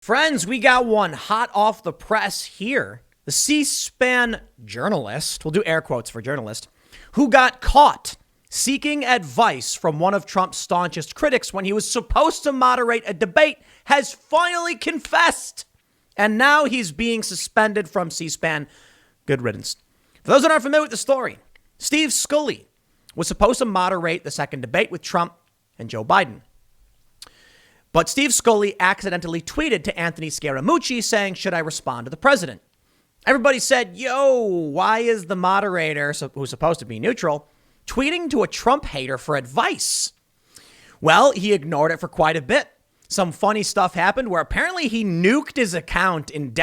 Friends, we got one hot off the press here. The C-SPAN journalist, we'll do air quotes for journalist, who got caught seeking advice from one of Trump's staunchest critics when he was supposed to moderate a debate, has finally confessed. And now he's being suspended from C-SPAN. Good riddance. For those that aren't familiar with the story, Steve Scully was supposed to moderate the second debate with Trump and Joe Biden. But Steve Scully accidentally tweeted to Anthony Scaramucci saying, should I respond to the president? Everybody said, yo, why is the moderator, who's supposed to be neutral, tweeting to a Trump hater for advice? Well, he ignored it for quite a bit. Some funny stuff happened where apparently he nuked his account in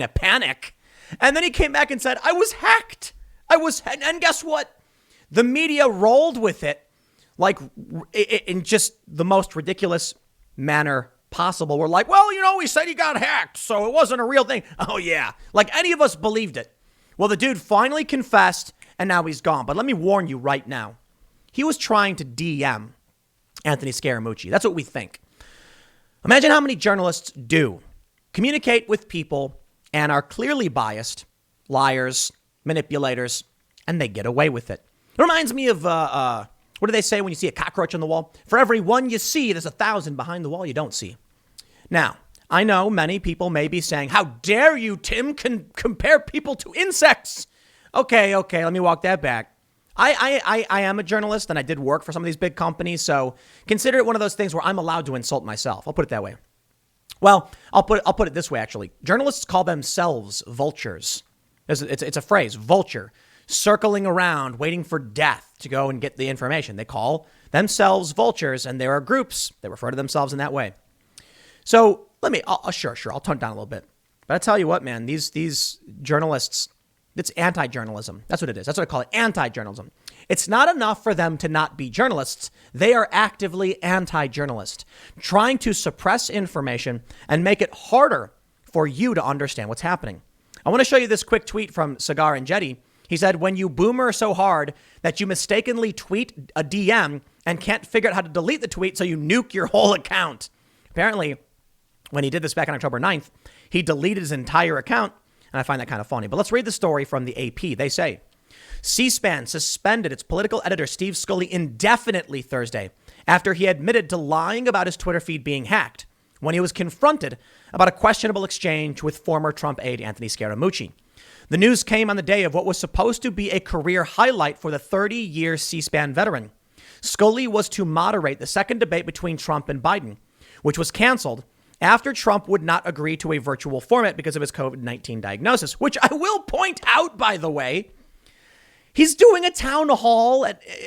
a panic. And then he came back and said, I was hacked. And guess what? The media rolled with it like in just the most ridiculous manner possible. We're like, well, he said he got hacked, so it wasn't a real thing. Oh, yeah. Like any of us believed it. Well, the dude finally confessed and now he's gone. But let me warn you right now. He was trying to DM Anthony Scaramucci. That's what we think. Imagine how many journalists do communicate with people and are clearly biased, liars, manipulators, and they get away with it. It reminds me of what do they say when you see a cockroach on the wall? For every one you see, there's 1,000 behind the wall you don't see. Now, I know many people may be saying, how dare you, Tim, compare people to insects? Okay, let me walk that back. I am a journalist and I did work for some of these big companies, so consider it one of those things where I'm allowed to insult myself. I'll put it that way. Well, I'll put it this way, actually. Journalists call themselves vultures. It's a phrase, vulture. Circling around, waiting for death to go and get the information. They call themselves vultures, and there are groups that refer to themselves in that way. So sure, I'll tone it down a little bit. But I tell you what, man, these journalists, it's anti-journalism. That's what it is. That's what I call it, anti-journalism. It's not enough for them to not be journalists. They are actively anti-journalist, trying to suppress information and make it harder for you to understand what's happening. I want to show you this quick tweet from Cigar and Jetty. He said, when you boomer so hard that you mistakenly tweet a DM and can't figure out how to delete the tweet, so you nuke your whole account. Apparently, when he did this back on October 9th, he deleted his entire account. And I find that kind of funny. But let's read the story from the AP. They say, C-SPAN suspended its political editor, Steve Scully, indefinitely Thursday after he admitted to lying about his Twitter feed being hacked when he was confronted about a questionable exchange with former Trump aide Anthony Scaramucci. The news came on the day of what was supposed to be a career highlight for the 30-year C-SPAN veteran. Scully was to moderate the second debate between Trump and Biden, which was canceled after Trump would not agree to a virtual format because of his COVID-19 diagnosis, which I will point out, by the way, he's doing a town hall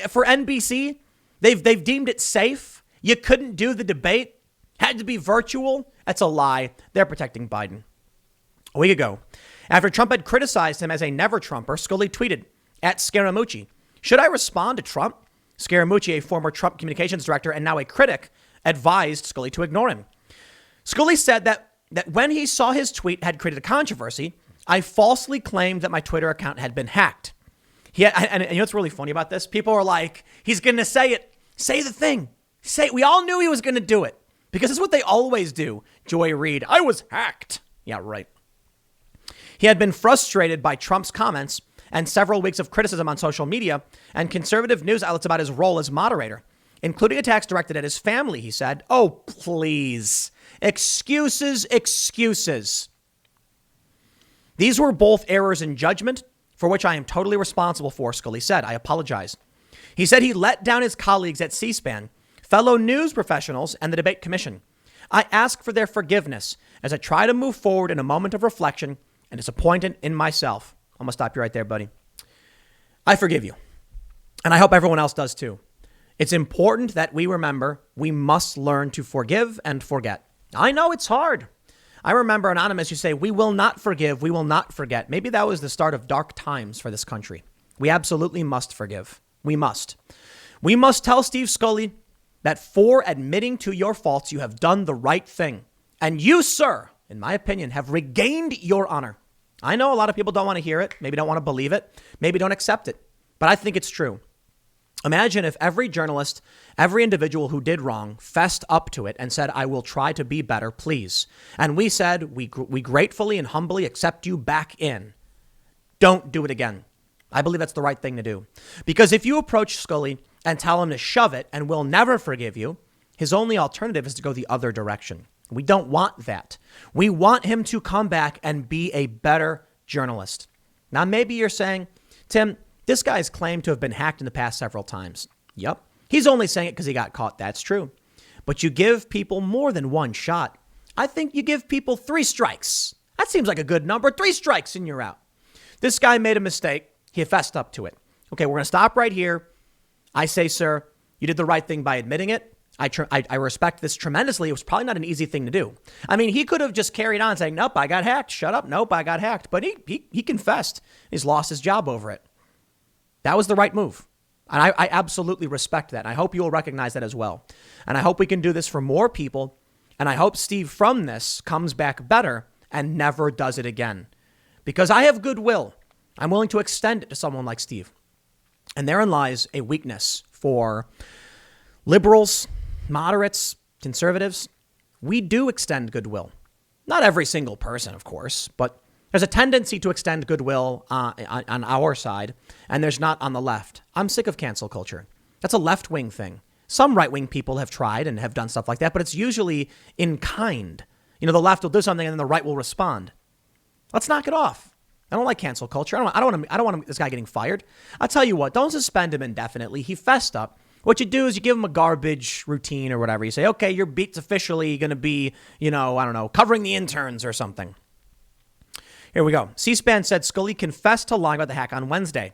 for NBC. They've deemed it safe. You couldn't do the debate. Had to be virtual. That's a lie. They're protecting Biden. A week ago, after Trump had criticized him as a never-Trumper, Scully tweeted at Scaramucci, should I respond to Trump? Scaramucci, a former Trump communications director and now a critic, advised Scully to ignore him. Scully said that when he saw his tweet had created a controversy, I falsely claimed that my Twitter account had been hacked. And you know what's really funny about this? People are like, he's going to say it. Say the thing. Say it. We all knew he was going to do it because it's what they always do. Joy Reid, I was hacked. Yeah, right. He had been frustrated by Trump's comments and several weeks of criticism on social media and conservative news outlets about his role as moderator, including attacks directed at his family, he said. Oh, please. Excuses. These were both errors in judgment for which I am totally responsible for, Scully said. I apologize. He said he let down his colleagues at C-SPAN, fellow news professionals, and the debate commission. I ask for their forgiveness as I try to move forward in a moment of reflection and disappointed in myself. I'm going to stop you right there, buddy. I forgive you. And I hope everyone else does too. It's important that we remember we must learn to forgive and forget. I know it's hard. I remember Anonymous, you say, we will not forgive. We will not forget. Maybe that was the start of dark times for this country. We absolutely must forgive. We must. We must tell Steve Scully that for admitting to your faults, you have done the right thing. And you, sir, in my opinion, have regained your honor. I know a lot of people don't want to hear it, maybe don't want to believe it, maybe don't accept it, but I think it's true. Imagine if every journalist, every individual who did wrong fessed up to it and said, I will try to be better, please. And we said, we gratefully and humbly accept you back in. Don't do it again. I believe that's the right thing to do. Because if you approach Scully and tell him to shove it and we'll never forgive you, his only alternative is to go the other direction. We don't want that. We want him to come back and be a better journalist. Now, maybe you're saying, Tim, this guy's claimed to have been hacked in the past several times. Yep. He's only saying it because he got caught. That's true. But you give people more than one shot. I think you give people 3 strikes. That seems like a good number. 3 strikes and you're out. This guy made a mistake. He fessed up to it. Okay, we're going to stop right here. I say, sir, you did the right thing by admitting it. I respect this tremendously. It was probably not an easy thing to do. I mean, he could have just carried on saying, nope, I got hacked. Shut up. Nope, I got hacked. But he confessed. He's lost his job over it. That was the right move. And I absolutely respect that. And I hope you will recognize that as well. And I hope we can do this for more people. And I hope Steve from this comes back better and never does it again. Because I have goodwill. I'm willing to extend it to someone like Steve. And therein lies a weakness for liberals, moderates, conservatives. We do extend goodwill. Not every single person, of course, but there's a tendency to extend goodwill on our side, and there's not on the left. I'm sick of cancel culture. That's a left-wing thing. Some right-wing people have tried and have done stuff like that, but it's usually in kind. You know, the left will do something and then the right will respond. Let's knock it off. I don't like cancel culture. I don't want this guy getting fired. I'll tell you what, don't suspend him indefinitely. He fessed up. What you do is you give him a garbage routine or whatever. You say, okay, your beat's officially going to be, covering the interns or something. Here we go. C-SPAN said Scully confessed to lying about the hack on Wednesday.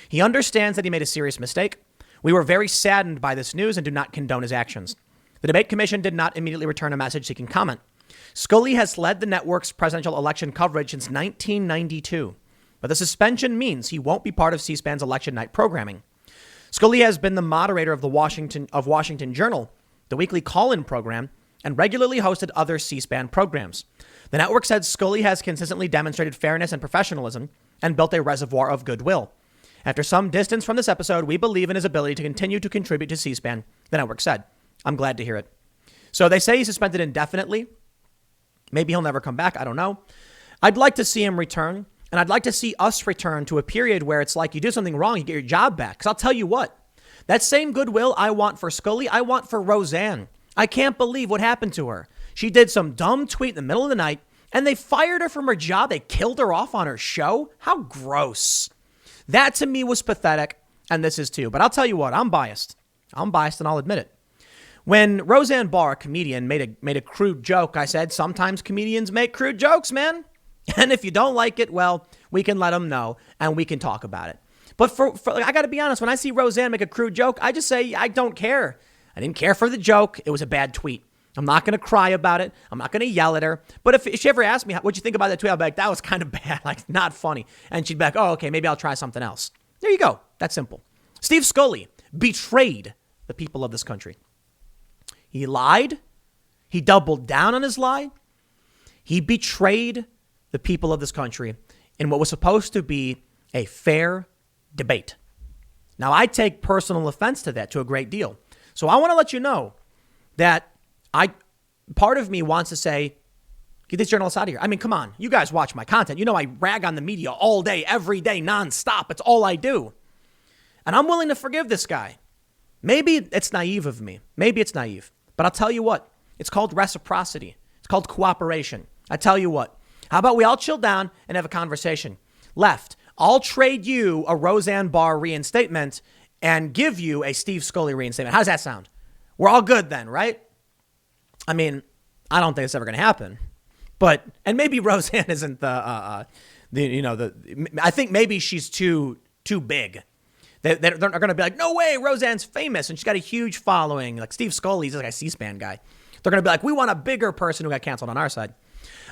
He understands that he made a serious mistake. We were very saddened by this news and do not condone his actions. The debate commission did not immediately return a message seeking comment. Scully has led the network's presidential election coverage since 1992, but the suspension means he won't be part of C-SPAN's election night programming. Scully has been the moderator of the Washington Journal, the weekly call-in program, and regularly hosted other C-SPAN programs. The network said Scully has consistently demonstrated fairness and professionalism and built a reservoir of goodwill. After some distance from this episode, we believe in his ability to continue to contribute to C-SPAN, the network said. I'm glad to hear it. So they say he's suspended indefinitely. Maybe he'll never come back. I don't know. I'd like to see him return. And I'd like to see us return to a period where it's like you do something wrong, you get your job back. Because I'll tell you what, that same goodwill I want for Scully, I want for Roseanne. I can't believe what happened to her. She did some dumb tweet in the middle of the night and they fired her from her job. They killed her off on her show. How gross. That to me was pathetic. And this is too. But I'll tell you what, I'm biased. And I'll admit it. When Roseanne Barr, a comedian, made a crude joke, I said, sometimes comedians make crude jokes, man. And if you don't like it, well, we can let them know and we can talk about it. But for I got to be honest, when I see Roseanne make a crude joke, I just say, I don't care. I didn't care for the joke. It was a bad tweet. I'm not going to cry about it. I'm not going to yell at her. But if she ever asked me, what'd you think about that tweet? I'll be like, that was kind of bad, like not funny. And she'd be like, oh, okay, maybe I'll try something else. There you go. That's simple. Steve Scully betrayed the people of this country. He lied. He doubled down on his lie. He betrayed the people of this country in what was supposed to be a fair debate. Now, I take personal offense to that to a great deal. So I want to let you know that part of me wants to say, get these journalists out of here. I mean, come on. You guys watch my content. You know I rag on the media all day, every day, nonstop. It's all I do. And I'm willing to forgive this guy. Maybe it's naive of me. Maybe it's naive. But I'll tell you what. It's called reciprocity. It's called cooperation. I tell you what. How about we all chill down and have a conversation? Left, I'll trade you a Roseanne Barr reinstatement and give you a Steve Scully reinstatement. How does that sound? We're all good then, right? I mean, I don't think it's ever going to happen. And maybe Roseanne isn't I think maybe she's too big. They're going to be like, no way, Roseanne's famous and she's got a huge following. Like Steve Scully, he's like a C-SPAN guy. They're going to be like, we want a bigger person who got canceled on our side.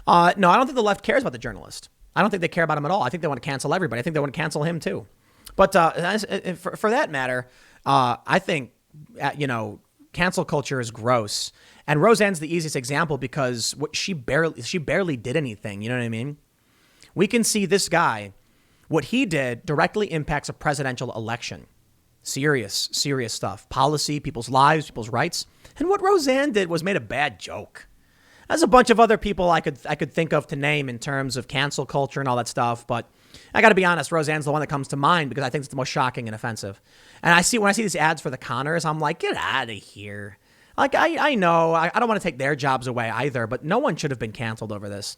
No, I don't think the left cares about the journalist. I don't think they care about him at all. I think they want to cancel everybody. I think they want to cancel him too. But for that matter, I think, cancel culture is gross. And Roseanne's the easiest example because she barely did anything. You know what I mean? We can see this guy, what he did directly impacts a presidential election. Serious stuff. Policy, people's lives, people's rights. And what Roseanne did was made a bad joke. There's a bunch of other people I could think of to name in terms of cancel culture and all that stuff, but I got to be honest, Roseanne's the one that comes to mind because I think it's the most shocking and offensive. And when I see these ads for the Connors, I'm like, get out of here. Like, I know, I don't want to take their jobs away either, but no one should have been canceled over this.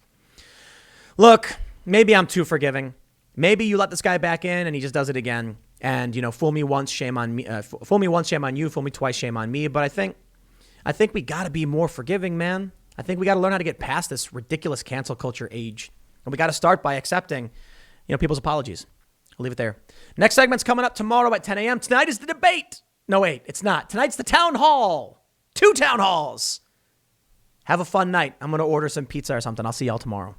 Look, maybe I'm too forgiving. Maybe you let this guy back in and he just does it again. And, fool me once, shame on me. Fool me once, shame on you. Fool me twice, shame on me. But I think we got to be more forgiving, man. I think we got to learn how to get past this ridiculous cancel culture age. And we got to start by accepting, people's apologies. I'll leave it there. Next segment's coming up tomorrow at 10 a.m. Tonight is the debate. No, wait, it's not. Tonight's the town hall. 2 town halls. Have a fun night. I'm going to order some pizza or something. I'll see y'all tomorrow.